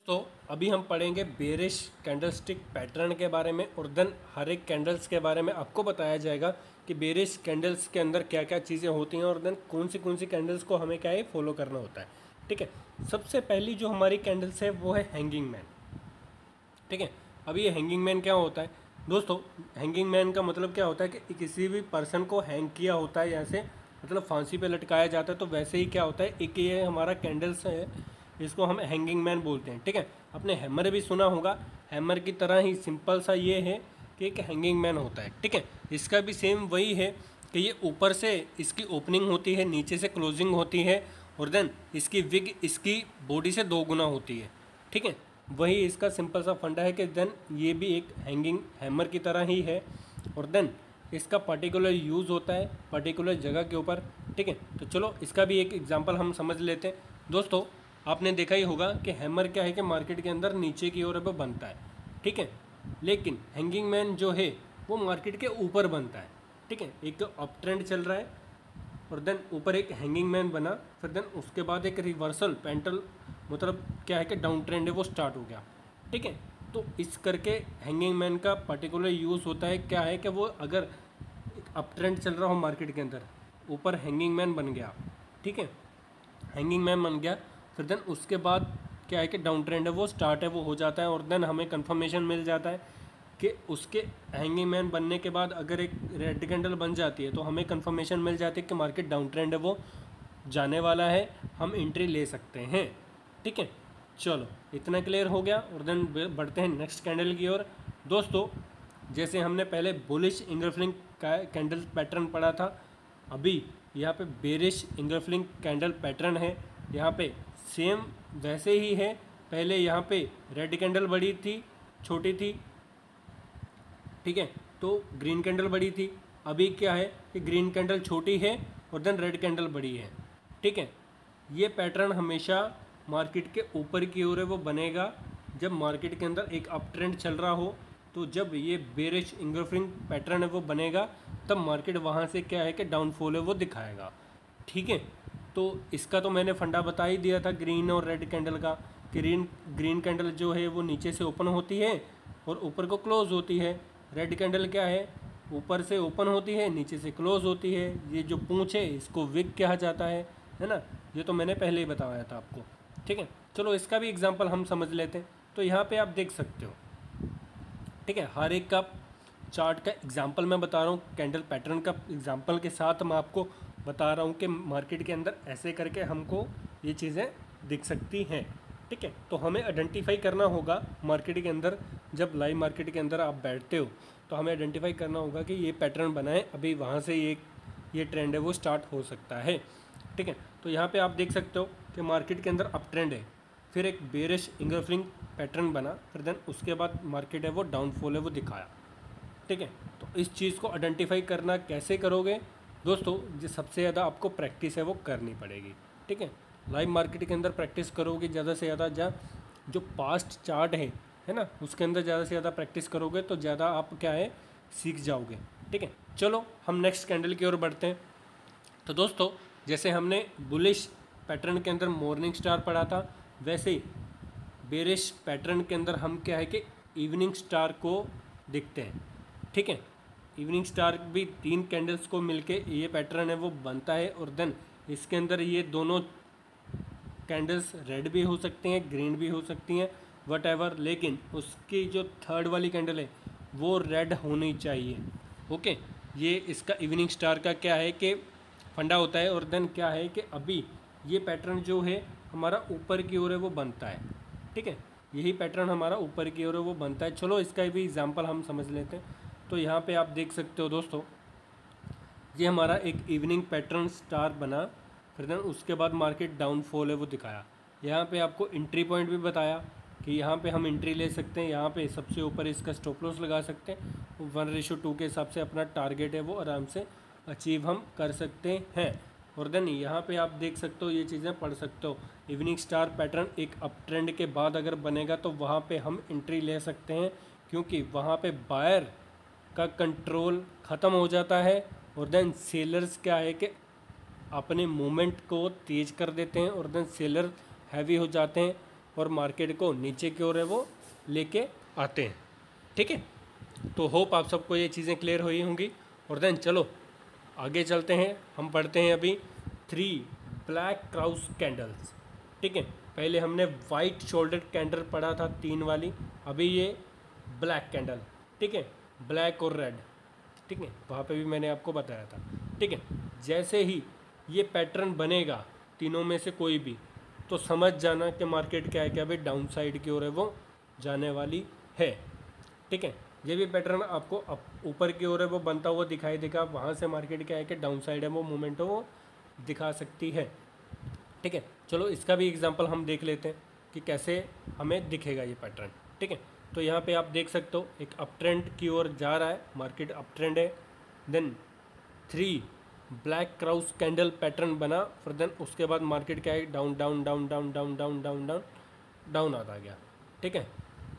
तो अभी हम पढ़ेंगे बेरिश कैंडलस्टिक पैटर्न के बारे में और देन हर एक कैंडल्स के बारे में आपको बताया जाएगा कि बेरिश कैंडल्स के अंदर क्या क्या चीज़ें होती हैं और देन कौन सी कैंडल्स को हमें क्या है फॉलो करना होता है। ठीक है, सबसे पहली जो हमारी कैंडल्स है वो है हैंगिंग मैन। ठीक है, अभी ये हैंगिंग मैन क्या होता है दोस्तों? हैंगिंग मैन का मतलब क्या होता है कि किसी भी पर्सन को हैंग किया होता है, जैसे मतलब फांसी पे लटकाया जाता है, तो वैसे ही क्या होता है, एक ये हमारा कैंडल्स है, इसको हम हैंगिंग मैन बोलते हैं। ठीक है, आपने हैमर भी सुना होगा, हैमर की तरह ही सिंपल सा ये है कि एक हैंगिंग मैन होता है। ठीक है, इसका भी सेम वही है कि ये ऊपर से इसकी ओपनिंग होती है, नीचे से क्लोजिंग होती है और देन इसकी विग इसकी बॉडी से 2 गुना होती है। ठीक है, वही इसका सिंपल सा फंडा है कि देन ये भी एक हैंगिंग हैमर की तरह ही है और देन इसका पर्टिकुलर यूज़ होता है पर्टिकुलर जगह के ऊपर। ठीक है, तो चलो इसका भी एक एग्जांपल हम समझ लेते हैं। दोस्तों, आपने देखा ही होगा कि हैमर क्या है कि मार्केट के अंदर नीचे की ओर वो बनता है। ठीक है, लेकिन हैंगिंग मैन जो है वो मार्केट के ऊपर बनता है। ठीक है, एक अप ट्रेंड चल रहा है और देन ऊपर एक हैंगिंग मैन बना, फिर देन उसके बाद एक रिवर्सल पेंटल मतलब क्या है कि डाउन ट्रेंड है वो स्टार्ट हो गया। ठीक है, तो इस करके हैंगिंग मैन का पर्टिकुलर यूज़ होता है क्या है कि वो अगर एक अप ट्रेंड चल रहा हो मार्केट के अंदर, ऊपर हैंगिंग मैन बन गया। ठीक है, हैंगिंग मैन बन गया, फिर देन उसके बाद क्या है कि डाउन ट्रेंड है वो स्टार्ट है वो हो जाता है और देन हमें कंफर्मेशन मिल जाता है कि उसके हैंगिंग मैन बनने के बाद अगर एक रेड कैंडल बन जाती है तो हमें कंफर्मेशन मिल जाती है कि मार्केट डाउन ट्रेंड है वो जाने वाला है, हम एंट्री ले सकते हैं। ठीक है, चलो इतना क्लियर हो गया और देन बढ़ते हैं नेक्स्ट कैंडल की ओर। दोस्तों, जैसे हमने पहले बुलिश इंगल्फिंग का कैंडल पैटर्न पढ़ा था, अभी यहाँ पे बेरिश इंगल्फिंग कैंडल पैटर्न है। यहाँ पे सेम वैसे ही है, पहले यहाँ पे रेड कैंडल बड़ी थी, छोटी थी। ठीक है, तो ग्रीन कैंडल बड़ी थी, अभी क्या है कि ग्रीन कैंडल छोटी है और देन रेड कैंडल बड़ी है। ठीक है, ये पैटर्न हमेशा मार्केट के ऊपर की ओर है वो बनेगा जब मार्केट के अंदर एक अप ट्रेंड चल रहा हो। तो जब ये बेरिश इंगल्फिंग पैटर्न है वो बनेगा तब मार्केट वहाँ से क्या है कि डाउनफॉल है वो दिखाएगा। ठीक है, तो इसका तो मैंने फंडा बता ही दिया था ग्रीन और रेड कैंडल का। ग्रीन कैंडल जो है वो नीचे से ओपन होती है और ऊपर को क्लोज होती है। रेड कैंडल क्या है, ऊपर से ओपन होती है, नीचे से क्लोज होती है। ये जो पूंछ है इसको विग कहा जाता है ना, ये तो मैंने पहले ही बताया था आपको। ठीक है, चलो इसका भी एग्जांपल हम समझ लेते हैं। तो यहाँ पे आप देख सकते हो, ठीक है, हर एक का चार्ट का एग्जांपल मैं बता रहा हूँ, कैंडल पैटर्न का एग्जांपल के साथ मैं आपको बता रहा हूँ कि मार्केट के अंदर ऐसे करके हमको ये चीज़ें दिख सकती हैं। ठीक है, तो हमें आइडेंटिफाई करना होगा मार्केट के अंदर, जब लाइव मार्केट के अंदर आप बैठते हो तो हमें आइडेंटिफाई करना होगा कि ये पैटर्न बना है, अभी वहाँ से ये ट्रेंड है वो स्टार्ट हो सकता है। ठीक है, तो यहाँ पे आप देख सकते हो कि मार्केट के अंदर अप ट्रेंड है, फिर एक बेरिश इंगल्फिंग पैटर्न बना, फिर देन उसके बाद मार्केट है वो डाउनफॉल है वो दिखाया। ठीक है, तो इस चीज़ को आइडेंटिफाई करना कैसे करोगे दोस्तों? जो सबसे ज़्यादा आपको प्रैक्टिस है वो करनी पड़ेगी। ठीक है, लाइव मार्केट के अंदर प्रैक्टिस करोगे ज़्यादा से ज़्यादा, जो पास्ट चार्ट है ना, उसके अंदर ज़्यादा से ज़्यादा प्रैक्टिस करोगे तो ज़्यादा आप क्या है सीख जाओगे। ठीक है, चलो हम नेक्स्ट कैंडल की ओर बढ़ते हैं। तो दोस्तों, जैसे हमने बुलिश पैटर्न के अंदर मॉर्निंग स्टार पढ़ा था, वैसे ही बेरिश पैटर्न के अंदर हम क्या है कि इवनिंग स्टार को देखते हैं। ठीक है, इवनिंग स्टार भी 3 कैंडल्स को मिलके ये पैटर्न है वो बनता है और देन इसके अंदर ये दोनों कैंडल्स रेड भी हो सकती हैं, ग्रीन भी हो सकती हैं, वट एवर, लेकिन उसकी जो थर्ड वाली कैंडल है वो रेड होनी चाहिए। ओके, ये इसका इवनिंग स्टार का क्या है कि फंडा होता है और देन क्या है कि अभी ये पैटर्न जो है हमारा ऊपर की ओर है वो बनता है। ठीक है, यही पैटर्न हमारा ऊपर की ओर है वो बनता है। चलो इसका भी एग्जांपल हम समझ लेते हैं। तो यहाँ पे आप देख सकते हो दोस्तों, ये हमारा एक इवनिंग पैटर्न स्टार बना, फिर देन उसके बाद मार्केट डाउनफॉल है वो दिखाया। यहाँ पे आपको एंट्री पॉइंट भी बताया कि यहाँ पे हम एंट्री ले सकते हैं, यहाँ पे सबसे ऊपर इसका स्टॉप लॉस लगा सकते हैं, 1:2 के हिसाब से अपना टारगेट है वो आराम से अचीव हम कर सकते हैं। और देन यहाँ पे आप देख सकते हो, ये चीज़ें पढ़ सकते हो। इवनिंग स्टार पैटर्न एक अप ट्रेंड के बाद अगर बनेगा तो वहाँ पे हम एंट्री ले सकते हैं, क्योंकि वहाँ पे बायर का कंट्रोल ख़त्म हो जाता है और देन सेलर्स क्या है कि अपने मूवमेंट को तेज़ कर देते हैं और देन सेलर हैवी हो जाते हैं और मार्केट को नीचे की ओर है वो लेके आते हैं। ठीक है, तो होप आप सबको ये चीज़ें क्लियर हुई होंगी। और देन चलो आगे चलते हैं, हम पढ़ते हैं अभी 3 ब्लैक क्राउस कैंडल्स। ठीक है, पहले हमने वाइट शोल्डर कैंडल पढ़ा था 3 वाली, अभी ये ब्लैक कैंडल। ठीक है, ब्लैक और रेड। ठीक है, वहाँ पे भी मैंने आपको बताया था। ठीक है, जैसे ही ये पैटर्न बनेगा तीनों में से कोई भी, तो समझ जाना कि मार्केट क्या है, क्या भाई डाउन साइड की ओर है वो जाने वाली है। ठीक है, ये भी पैटर्न आपको ऊपर की ओर है वो बनता हुआ दिखाई देगा, वहाँ से मार्केट क्या है कि डाउन साइड है वो मूवमेंट वो दिखा सकती है। ठीक है, चलो इसका भी एग्जांपल हम देख लेते हैं कि कैसे हमें दिखेगा ये पैटर्न। ठीक है, तो यहाँ पे आप देख सकते हो एक अप ट्रेंड की ओर जा रहा है, मार्केट अप ट्रेंड है। Then 3 black crows candle pattern बना, फिर देन उसके बाद मार्केट क्या है down down down down down down down down down आता गया। ठीक है,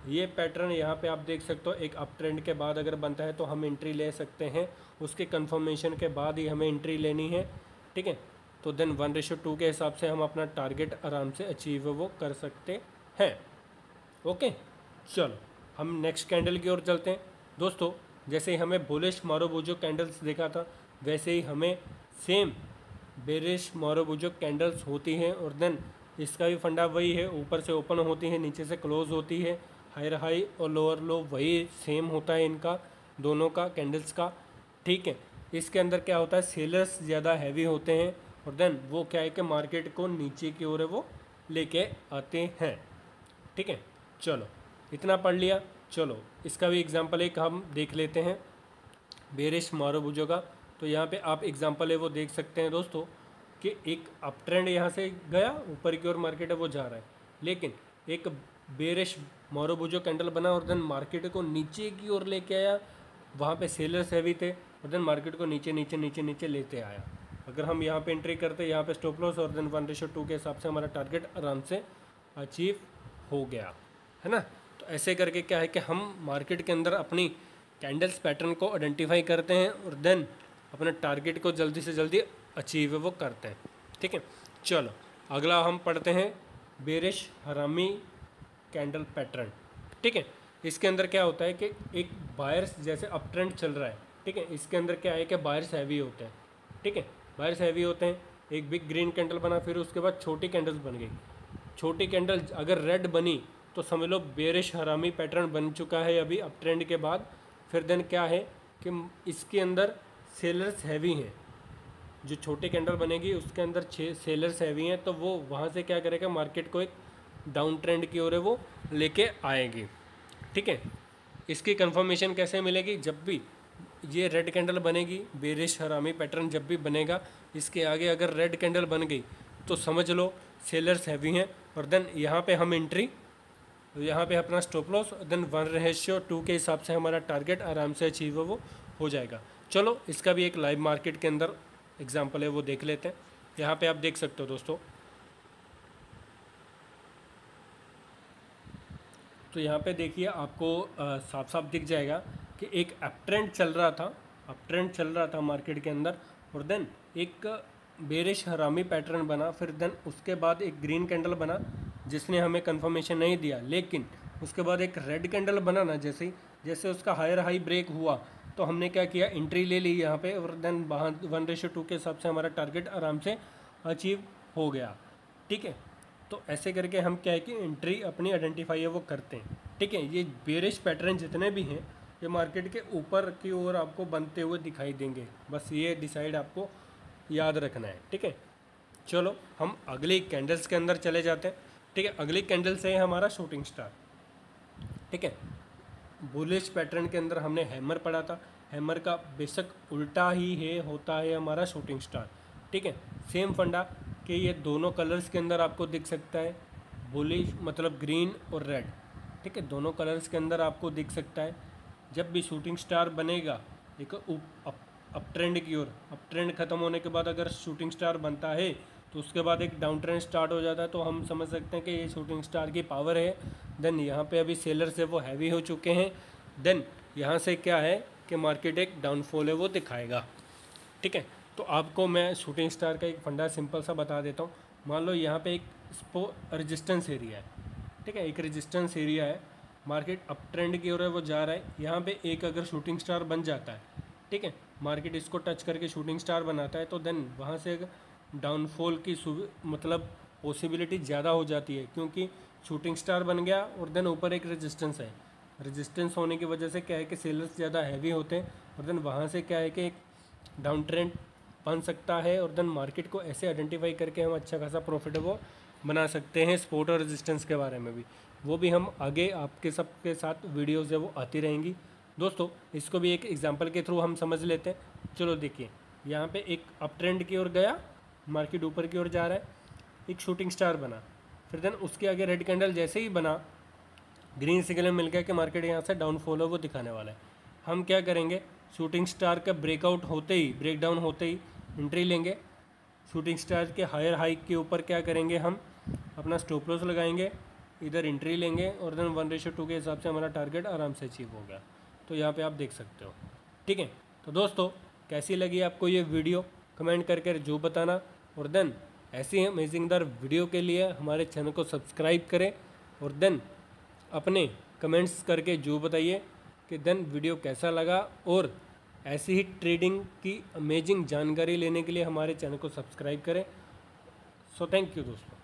ये पैटर्न यहाँ पे आप देख सकते हो एक अप ट्रेंड के बाद अगर बनता है तो हम एंट्री ले सकते हैं, उसके कंफर्मेशन के बाद ही हमें एंट्री लेनी है। ठीक है, तो देन 1:2 के हिसाब से हम अपना टारगेट आराम से अचीव वो कर सकते हैं। ओके, चलो हम नेक्स्ट कैंडल की ओर चलते हैं। दोस्तों जैसे ही हमें बुलिश मारुबुजो कैंडल्स देखा था, वैसे ही हमें सेम बेरिश मारुबुजो कैंडल्स होती हैं। और देन इसका भी फंडा वही है, ऊपर से ओपन होती है, नीचे से क्लोज होती है, हायर हाई और लोअर लो वही सेम होता है इनका दोनों का कैंडल्स का। ठीक है, इसके अंदर क्या होता है, सेलर्स ज़्यादा हैवी होते हैं और देन वो क्या है कि मार्केट को नीचे की ओर है वो लेके आते हैं। ठीक है, चलो इतना पढ़ लिया। चलो इसका भी एग्जांपल एक हम देख लेते हैं बेरिश मारुबुजो का। तो यहाँ पे आप एग्जांपल है वो देख सकते हैं दोस्तों कि एक अप ट्रेंड यहाँ से गया ऊपर की ओर मार्केट है वो जा रहा है, लेकिन एक बेरिश मारुबुजो कैंडल बना और देन मार्केट को नीचे की ओर लेके आया, वहाँ पे सेलर्स हैवी थे और देन मार्केट को नीचे नीचे नीचे नीचे लेते आया। अगर हम यहाँ पे एंट्री करते, यहाँ पे स्टॉप लॉस और देन 1:2 के हिसाब से हमारा टारगेट आराम से अचीव हो गया, है ना। तो ऐसे करके क्या है कि हम मार्केट के अंदर अपनी कैंडल्स पैटर्न को आइडेंटिफाई करते हैं और देन अपने टारगेट को जल्दी से जल्दी अचीव वो करते हैं। ठीक है, चलो अगला हम पढ़ते हैं बेरिश हरामी कैंडल पैटर्न। ठीक है, इसके अंदर क्या होता है कि एक बायर्स जैसे अप ट्रेंड चल रहा है। ठीक है, इसके अंदर क्या है कि बायर्स हैवी होते हैं। ठीक है, बायर्स हैवी होते हैं, एक बिग ग्रीन कैंडल बना, फिर उसके बाद छोटी कैंडल्स बन गई। छोटी कैंडल अगर रेड बनी तो समझ लो बेरिश हरामी पैटर्न बन चुका है अभी अप ट्रेंड के बाद। फिर देन क्या है कि इसके अंदर सेलर्स हैवी हैं, जो छोटे कैंडल बनेगी उसके अंदर 6 सेलर्स हैवी हैं, तो वो वहाँ से क्या करेगा मार्केट को एक डाउन ट्रेंड की ओर है वो लेके आएगी। ठीक है, इसकी कंफर्मेशन कैसे मिलेगी, जब भी ये रेड कैंडल बनेगी, बेरिश हरामी पैटर्न जब भी बनेगा, इसके आगे अगर रेड कैंडल बन गई तो समझ लो सेलर्स हैवी हैं और देन यहाँ पे हम एंट्री, यहाँ पे अपना स्टॉप लॉस, देन 1:2 के हिसाब से हमारा टारगेट आराम से अचीव वो हो जाएगा। चलो इसका भी एक लाइव मार्केट के अंदर एग्जांपल है वो देख लेते हैं। यहाँ पे आप देख सकते हो दोस्तों, तो यहाँ पे देखिए आपको साफ साफ दिख जाएगा कि एक अप ट्रेंड चल रहा था मार्केट के अंदर और देन एक बेरिश हरामी पैटर्न बना, फिर देन उसके बाद एक ग्रीन कैंडल बना जिसने हमें कंफर्मेशन नहीं दिया, लेकिन उसके बाद एक रेड कैंडल बना ना, जैसे उसका हायर हाई ब्रेक हुआ तो हमने क्या किया, एंट्री ले ली यहाँ पे और देन 1:2 के हिसाब से हमारा टारगेट आराम से अचीव हो गया। ठीक है, तो ऐसे करके हम क्या है कि एंट्री अपनी आइडेंटिफाई है वो करते हैं। ठीक है, ये बेरिश पैटर्न जितने भी हैं ये मार्केट के ऊपर की ओर आपको बनते हुए दिखाई देंगे, बस ये डिसाइड आपको याद रखना है। ठीक है, चलो हम अगली कैंडल्स के अंदर चले जाते हैं। ठीक है, अगली कैंडल से है हमारा शूटिंग स्टार। ठीक है, बुलिश पैटर्न के अंदर हमने हैमर पढ़ा था, हैमर का बेशक उल्टा ही है होता है हमारा शूटिंग स्टार। ठीक है, सेम फंडा कि ये दोनों कलर्स के अंदर आपको दिख सकता है, बुलिश मतलब ग्रीन और रेड। ठीक है, दोनों कलर्स के अंदर आपको दिख सकता है। जब भी शूटिंग स्टार बनेगा एक अप ट्रेंड की ओर, अप ट्रेंड ख़त्म होने के बाद अगर शूटिंग स्टार बनता है तो उसके बाद एक डाउन ट्रेंड स्टार्ट हो जाता है, तो हम समझ सकते हैं कि ये शूटिंग स्टार की पावर है। देन यहाँ पे अभी सेलर से वो हैवी हो चुके हैं, देन यहाँ से क्या है कि मार्केट एक डाउनफॉल है वो दिखाएगा। ठीक है, तो आपको मैं शूटिंग स्टार का एक फंडा सिंपल सा बता देता हूँ। मान लो यहाँ पे एक रेजिस्टेंस एरिया है, ठीक है, एक रेजिस्टेंस एरिया है, मार्केट अप ट्रेंड की ओर है, वो जा रहा है। यहाँ पे एक अगर शूटिंग स्टार बन जाता है, ठीक है, मार्केट इसको टच करके शूटिंग स्टार बनाता है, तो देन वहाँ से डाउनफॉल की मतलब पॉसिबिलिटी ज़्यादा हो जाती है, क्योंकि शूटिंग स्टार बन गया और देन ऊपर एक रेजिस्टेंस है। रेजिस्टेंस होने की वजह से क्या है कि सेलर्स ज़्यादा हैवी होते हैं, और देन वहाँ से क्या है कि एक डाउन ट्रेंड बन सकता है, और देन मार्केट को ऐसे आइडेंटिफाई करके हम अच्छा खासा प्रॉफिट वो बना सकते हैं। सपोर्ट और रेजिस्टेंस के बारे में भी, वो भी हम आगे आपके सबके साथ वीडियोज़ है वो आती रहेंगी दोस्तों। इसको भी एक एग्जांपल के थ्रू हम समझ लेते हैं। चलो देखिए, यहाँ पे एक अप ट्रेंड की ओर गया, मार्केट ऊपर की ओर जा रहा है, एक शूटिंग स्टार बना, फिर देन उसके आगे रेड कैंडल जैसे ही बना, ग्रीन सिग्नल मिल गया कि मार्केट यहाँ से डाउनफॉल है वो दिखाने वाला है। हम क्या करेंगे, शूटिंग स्टार का ब्रेकआउट होते ही, ब्रेकडाउन होते ही एंट्री लेंगे। शूटिंग स्टार के हायर हाइक के ऊपर क्या करेंगे, हम अपना स्टॉप लॉस लगाएंगे, इधर एंट्री लेंगे, और देन 1:2 के हिसाब से हमारा टारगेट आराम से अचीव हो गया। तो यहाँ पे आप देख सकते हो, ठीक है। तो दोस्तों, कैसी लगी आपको ये वीडियो, कमेंट करके जो बताना, और देन ऐसी अमेजिंगदार वीडियो के लिए हमारे चैनल को सब्सक्राइब करें, और देन अपने कमेंट्स करके जो बताइए कि देन वीडियो कैसा लगा, और ऐसी ही ट्रेडिंग की अमेजिंग जानकारी लेने के लिए हमारे चैनल को सब्सक्राइब करें। सो थैंक यू दोस्तों।